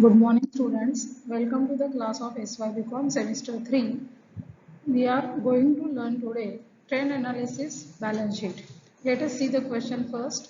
Good morning, students. Welcome to the class of SYBCom Semester 3. We are going to learn today trend analysis balance sheet. Let us see the question first.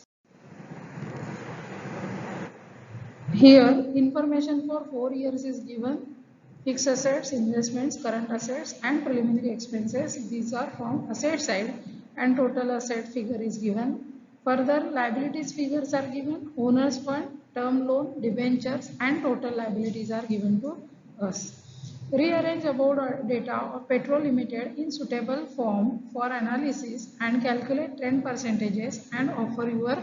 Here, information for 4 years is given. Fixed assets, investments, current assets and preliminary expenses. These are from asset side and total asset figure is given. Further, liabilities figures are given. Owner's fund, term loan, debentures and total liabilities are given to us. Rearrange about data of Petrol Limited in suitable form for analysis and calculate trend percentages and offer your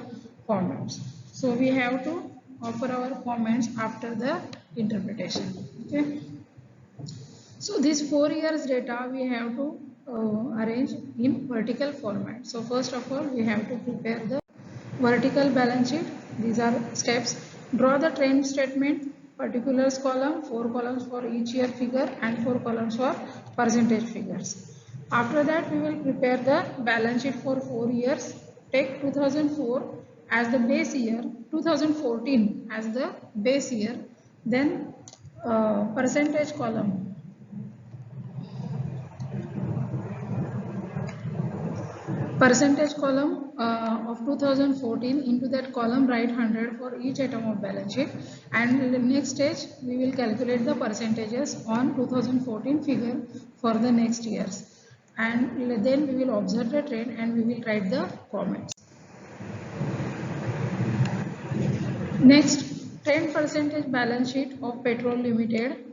comments. So we have to offer our comments after the interpretation. Okay. So this 4 years data we have to arrange in vertical format. So first of all we have to prepare the vertical balance sheet. These are steps. Draw the trend statement, particulars column, 4 columns for each year figure and 4 columns for percentage figures. After that we will prepare the balance sheet for 4 years. Take 2004 as the base year, 2014 as the base year, then percentage column. Percentage column of 2014, into that column write 100 for each item of balance sheet, and in the next stage we will calculate the percentages on 2014 figure for the next years, and then we will observe the trend and we will write the comments. Next, trend percentage balance sheet of Petrol Limited.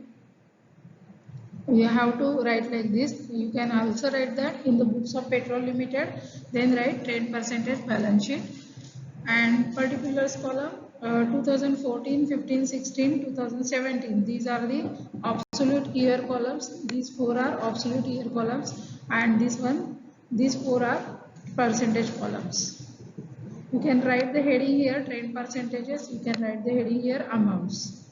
You have to write like this. You can also write that in the books of Petrol Limited, then write trend percentage balance sheet and particulars column 2014, 15, 16, 2017. These are the absolute year columns. These 4 are absolute year columns and these 4 are percentage columns. You can write the heading here trend percentages. You can write the heading here amounts.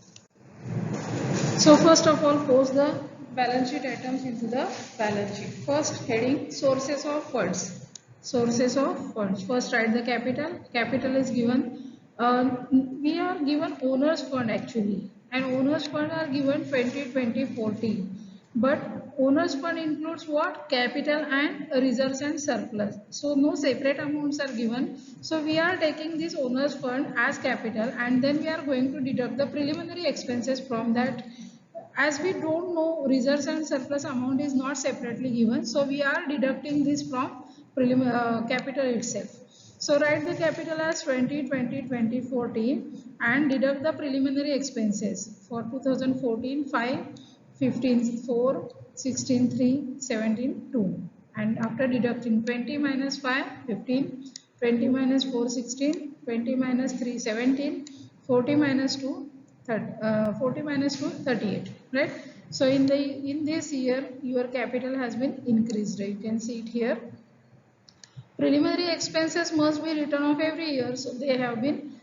So first of all, post the balance sheet items into the balance sheet. First heading sources of funds. Sources of funds. First write the capital. Capital is given. We are given owner's fund actually, and owner's fund are given 20, 20, 40. But owner's fund includes what? Capital and reserves and surplus. So no separate amounts are given. So we are taking this owner's fund as capital, and then we are going to deduct the preliminary expenses from that. As we don't know reserves and surplus amount is not separately given, so we are deducting this from capital itself. So write the capital as 20, 20, 20, 40 and deduct the preliminary expenses for 2014 5, 15 4, 16 3, 17 2, and after deducting 20 minus 5 15, 20 minus 4 16, 20 minus 3 17, 40 minus 2 40 minus 2 38, right? So in this year your capital has been increased, right? You can see it here. Preliminary expenses must be written off every year, so they have been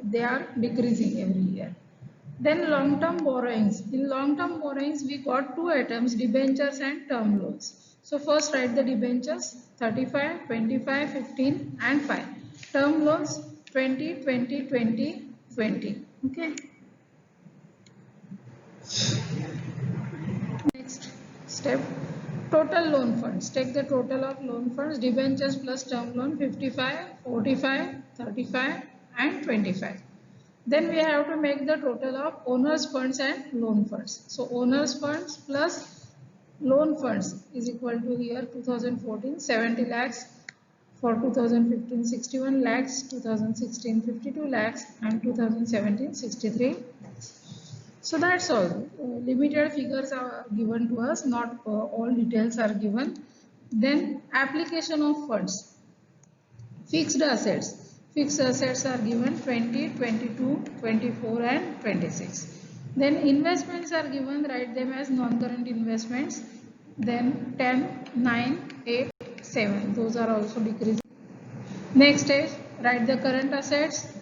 they are decreasing every year. Then long term borrowings. In long term borrowings we got 2 items, debentures and term loans. So first write the debentures 35, 25, 15 and 5. Term loans 20, 20, 20, 20. Okay. Next step, total loan funds. Take the total of loan funds, debentures plus term loan 55, 45, 35 and 25. Then we have to make the total of owners funds and loan funds. So owners funds plus loan funds is equal to here 2014 70 lakhs, for 2015 61 lakhs, 2016 52 lakhs and 2017 63 lakhs. So that's all. Limited figures are given to us, not all details are given. Then application of funds. Fixed assets. Fixed assets are given 20, 22, 24 and 26. Then investments are given, write them as non-current investments. Then 10, 9, 8, 7. Those are also decreasing. Next is write the current assets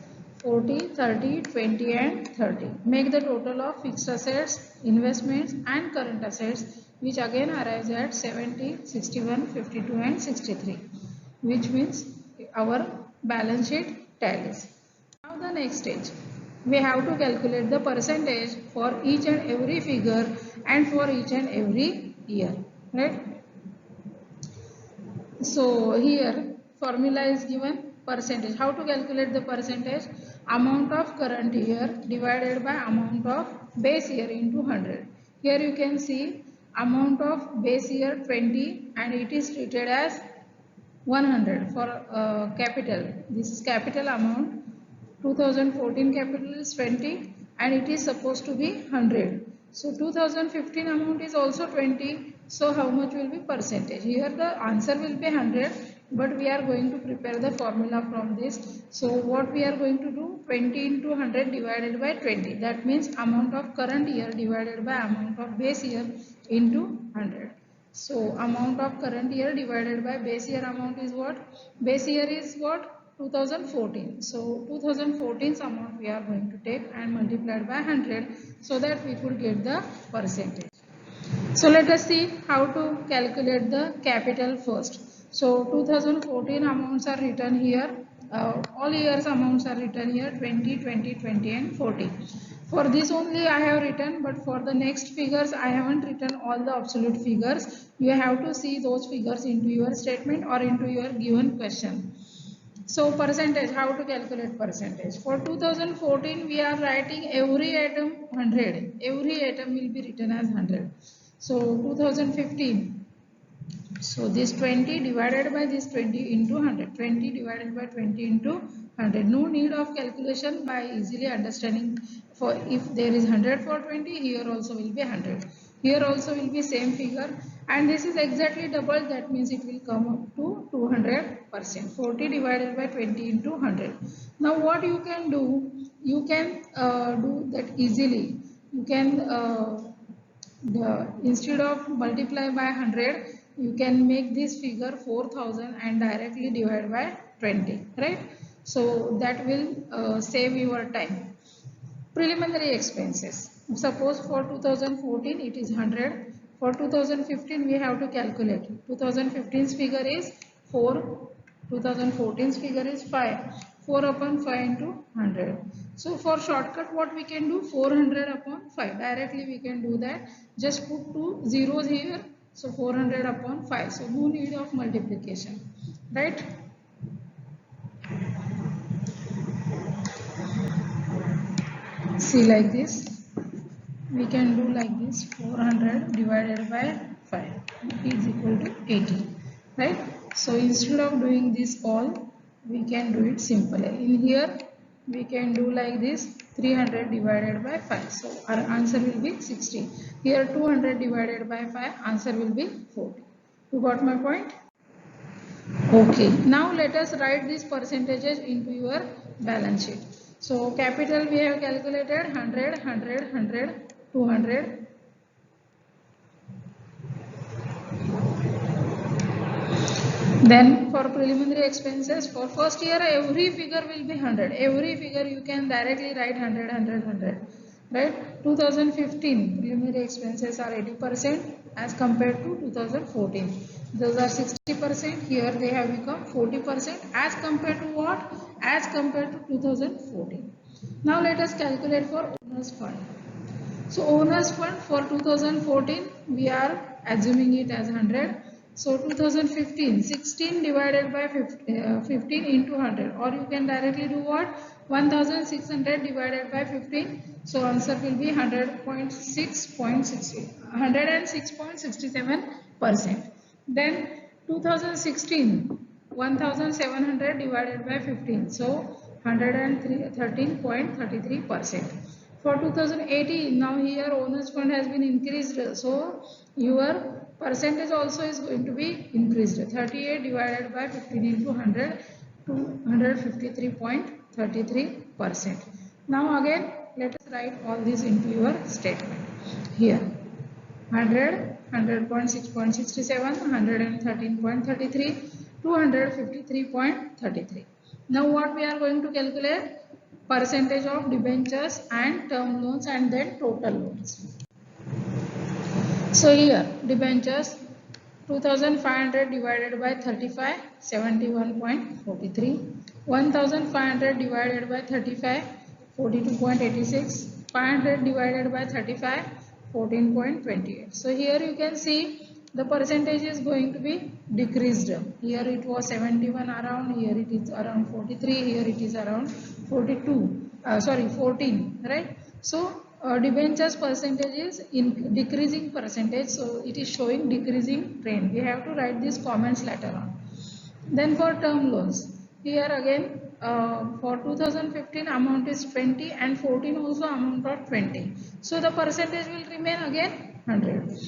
40, 30, 20 and 30. Make the total of fixed assets, investments and current assets, which again arrives at 70, 61, 52 and 63, which means our balance sheet tallies. Now the next stage. we have to calculate the percentage for each and every figure and for each and every year, right? So here formula is given, percentage. How to calculate the percentage? Amount of current year divided by amount of base year into 100. Here you can see amount of base year 20 and it is treated as 100 for capital. This is capital amount. 2014 capital is 20 and it is supposed to be 100. So 2015 amount is also 20. So how much will be percentage? Here the answer will be 100, but we are going to prepare the formula from this. So what we are going to do? 20 into 100 divided by 20. That means amount of current year divided by amount of base year into 100. So amount of current year divided by base year amount is what? Base year is what? 2014. So 2014's amount we are going to take and multiplied by 100 so that we could get the percentage. So let us see how to calculate the capital first. So 2014 amounts are written here. All years amounts are written here 20, 20, 20 and 40. For this only I have written, but for the next figures I haven't written all the absolute figures. You have to see those figures into your statement or into your given question. So percentage, how to calculate percentage? For 2014 we are writing every item 100. Every item will be written as 100. So 2015. So this 20 divided by this 20 into 100. 20 divided by 20 into 100. No need of calculation, by easily understanding. For if there is 100 for 20, here also will be 100. Here also will be same figure, and this is exactly double. That means it will come up to 200%. 40 divided by 20 into 100. Now what you can do? You can do that easily. You can instead of multiply by 100, you can make this figure 4000 and directly divide by 20, right? So that will save your time. Preliminary expenses. Suppose for 2014 it is 100. For 2015 we have to calculate. 2015's figure is 4. 2014's figure is 5. 4 upon 5 into 100. So for shortcut what we can do? 400 upon 5. Directly we can do that. Just put 2 zeros here. So 400 upon 5. So no need of multiplication. Right? See like this. We can do like this, 400 divided by 5 is equal to 80, right? So instead of doing this all, we can do it simply. In here we can do like this, 300 divided by 5, so our answer will be 60. Here 200 divided by 5, answer will be 40. You got my point? Okay, now let us write these percentages into your balance sheet. So capital we have calculated 100, 100, 100, 200. Then for preliminary expenses, for first year every figure will be 100. Every figure you can directly write 100, 100, 100. Right? 2015 preliminary expenses are 80% as compared to 2014. Those are 60%. Here they have become 40% as compared to what? As compared to 2014. Now let us calculate for owners fund. So owners fund for 2014 we are assuming it as 100. So 2015 16 divided by 15 into 100, or you can directly do what? 1600 divided by 15. So answer will be 106.67%. Then 2016 1700 divided by 15. So 113.33%. For 2018, now here owners fund has been increased, so your percentage also is going to be increased. 38 divided by 15 into 100, 253.33%. Now again let us write all this into your statement. Here 100, 100.6.67, 113.33, 253.33. Now what we are going to calculate? Percentage of debentures and term loans and then total loans. So here debentures 2500 divided by 35, 71.43. 1500 divided by 35, 42.86. 500 divided by 35, 14.28. So here you can see the percentage is going to be decreased. Here it was 71 around, here it is around 43, here it is around 42, 14, right? So debentures percentage is in decreasing percentage, so it is showing decreasing trend. We have to write these comments later on. Then for term loans, here again for 2015 amount is 20 and 14 also amount of 20. So the percentage will remain again 100.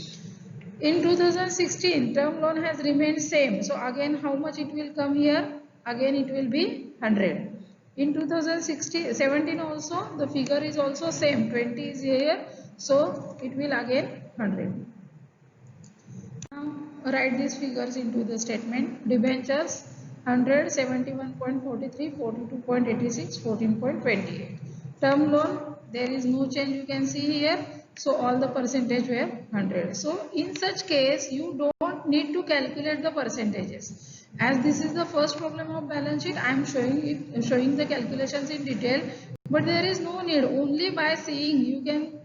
In 2016 term loan has remained same. So again how much it will come here? Again it will be 100. In 2017 also the figure is also same, 20 is here. So it will again 100. Now write these figures into the statement. Debentures 100, 71.43, 42.86, 14.28. Term loan, there is no change you can see here. So all the percentage were 100. So in such case, you don't need to calculate the percentages. As this is the first problem of balance sheet, I am showing the calculations in detail. But there is no need. Only by seeing you can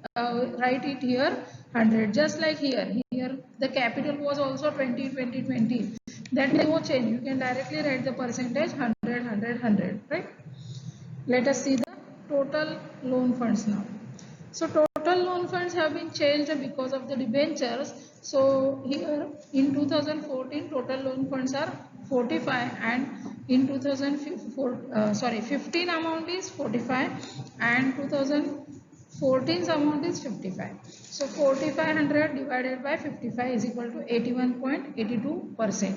write it here 100. Just like here. Here the capital was also 20, 20, 20. That is no change. You can directly write the percentage 100, 100, 100. Right? Let us see the total loan funds now. So total loan funds have been changed because of the debentures. So here in 2014 total loan funds are 45 and in 15 amount is 45 and 2014's amount is 55. So 4500 divided by 55 is equal to 81.82%.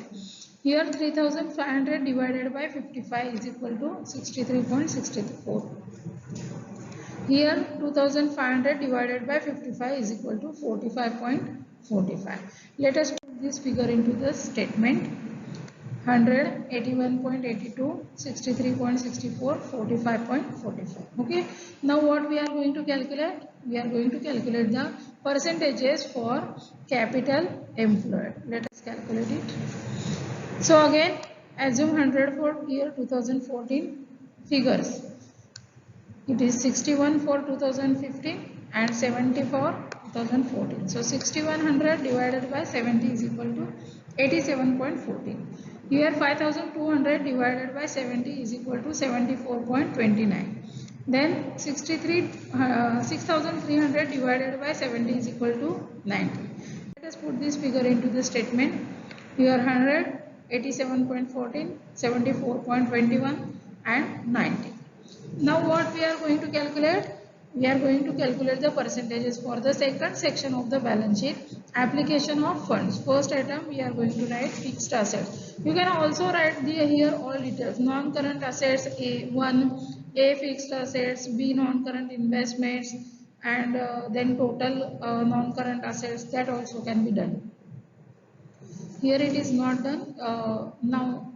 Here 3500 divided by 55 is equal to 63.64. Here 2500 divided by 55 is equal to 45.45. Let us put this figure into the statement. 100, 81.82, 63.64, 45.45. Okay. Now what we are going to calculate? We are going to calculate the percentages for capital employed. Let us calculate it. So again, assume 100 for year 2014 figures. It is 61 for 2015 and 70 for 2014. So 6100 divided by 70 is equal to 87.14. Here 5200 divided by 70 is equal to 74.29. Then 6300 divided by 70 is equal to 90. Let us put this figure into the statement. Here 100, 87.14, 74.21 and 90. Now what we are going to calculate? We are going to calculate the percentages for the second section of the balance sheet. Application of funds. First item we are going to write fixed assets. You can also write here all details. Non-current assets A1, A fixed assets, B non-current investments and then total non-current assets, that also can be done. Here it is not done. Now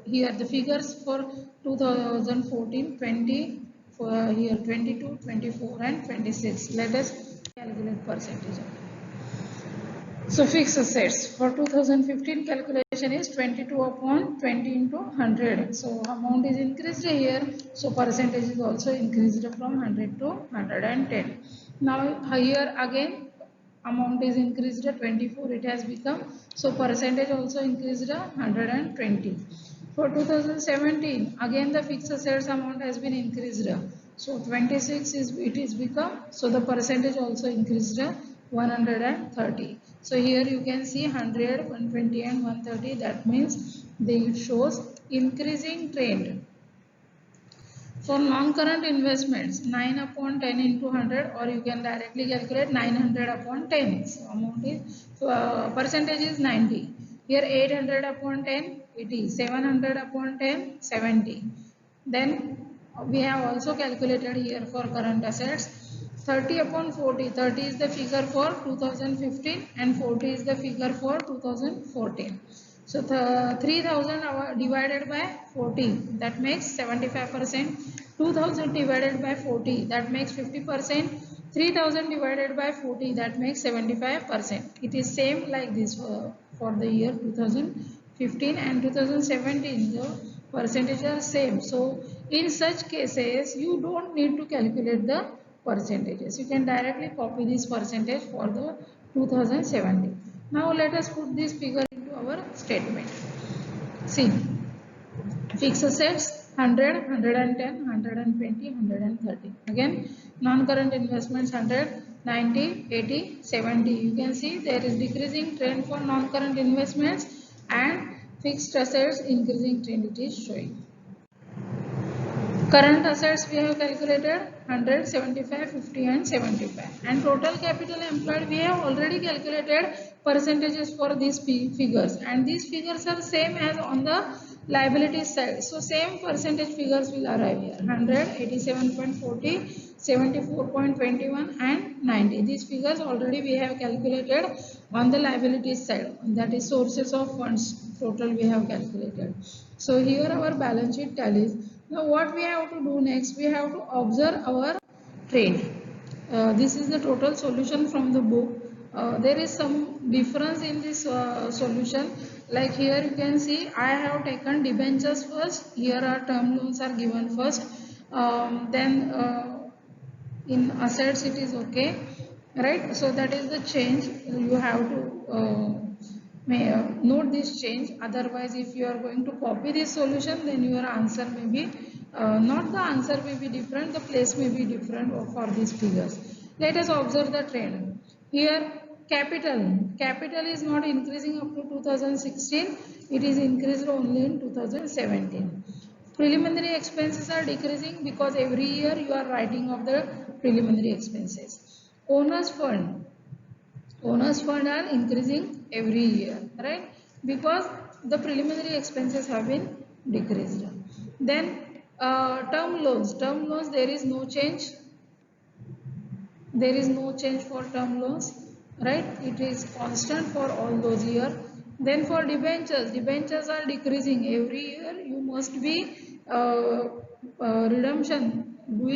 here the figures for 2014, 20, for here 22, 24 and 26. Let us calculate percentage. So fixed assets for 2015 calculation is 22 upon 20 into 100. So amount is increased here. So percentage is also increased from 100 to 110. Now here again amount is increased 24 it has become. So percentage also increased 120. For 2017 again the fixed assets amount has been increased. So 26 is become. So the percentage also increased 130. So here you can see 100, 120 and 130. That means it shows increasing trend. For non-current investments, 9 upon 10 into 100, or you can directly calculate 900 upon 10. So amount is percentage is 90. Here 800 upon 10, it is 700 upon 10, 70. Then we have also calculated here for current assets 30 upon 40. 30 is the figure for 2015 and 40 is the figure for 2014. So 3000 divided by 40, that makes 75%. 2000 divided by 40, that makes 50%. 3000 divided by 40, that makes 75%. It is same like this for the year 2015 and 2017. The percentages are same. So in such cases you don't need to calculate the percentages. You can directly copy this percentage for the 2017. Now let us put this figure into our statement. See, fixed assets 100, 110, 120, 130. Again, non-current investments 100, 90, 80, 70. You can see there is decreasing trend for non-current investments and fixed assets increasing trend it is showing. Current assets we have calculated 100, 75, 50 and 75. And total capital employed we have already calculated percentages for these figures. And these figures are same as on the liability side. So same percentage figures will arrive here. 100, 87.40, 74.21 and 90. These figures already we have calculated on the liability side. That is sources of funds total we have calculated. So here our balance sheet tallies. Now what we have to do next? We have to observe our trade. This is the total solution from the book. There is some difference in this solution. Like here you can see I have taken debentures first. Here our term loans are given first. Then in assets it is okay, right? So that is the change. You have to note this change. Otherwise if you are going to copy this solution, then your answer may be not the answer may be different, the place may be different for these figures. Let us observe the trend. Here capital is not increasing up to 2016, it is increased only in 2017. Preliminary expenses are decreasing because every year you are writing off the preliminary expenses. Owners fund are increasing every year, right? Because the preliminary expenses have been decreased. Then term loans there is no change. There is no change for term loans, right? It is constant for all those years. Then for debentures are decreasing every year. You must be doing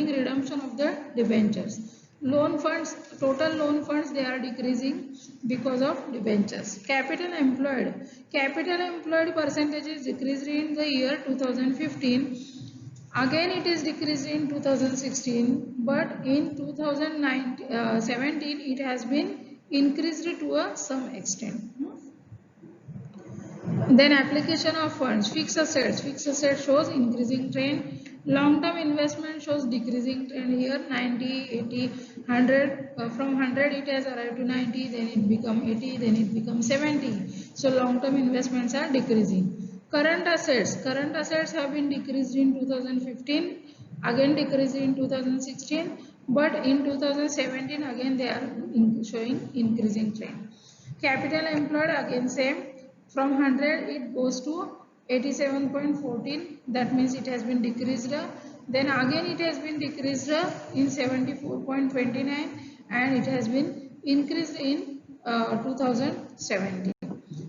redemption of the debentures. Loan funds, total loan funds, they are decreasing because of debentures. Capital employed percentage is decreased in the year 2015. Again it is decreased in 2016, but in 2017 it has been increased to some extent. Then application of funds, fixed assets shows increasing trend. Long term investment shows decreasing trend here, 90, 80, 100. From 100 it has arrived to 90, then it become 80, then it becomes 70. So long term investments are decreasing. Current assets have been decreased in 2015, again decreased in 2016, but in 2017 again they are showing increasing trend. Capital employed again same. From 100 it goes to 87.14, that means it has been decreased. Then again it has been decreased in 74.29 and it has been increased in 2017.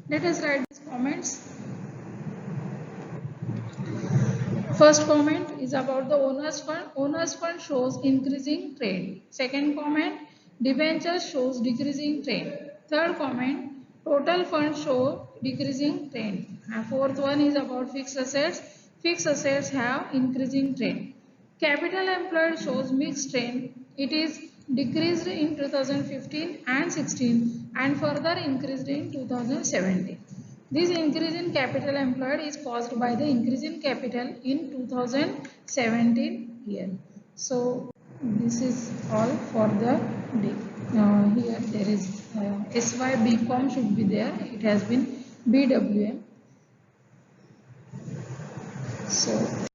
Let us write these comments. First comment is about the owner's fund. Owner's fund shows increasing trend. Second comment, debentures shows decreasing trend. Third comment, total fund show decreasing trend. And fourth one is about fixed assets. Fixed assets have increasing trend. Capital employed shows mixed trend. It is decreased in 2015 and 16 and further increased in 2017. This increase in capital employed is caused by the increase in capital in 2017 year. So this is all for the day. Here there is SY BCom should be there. It has been BWM. So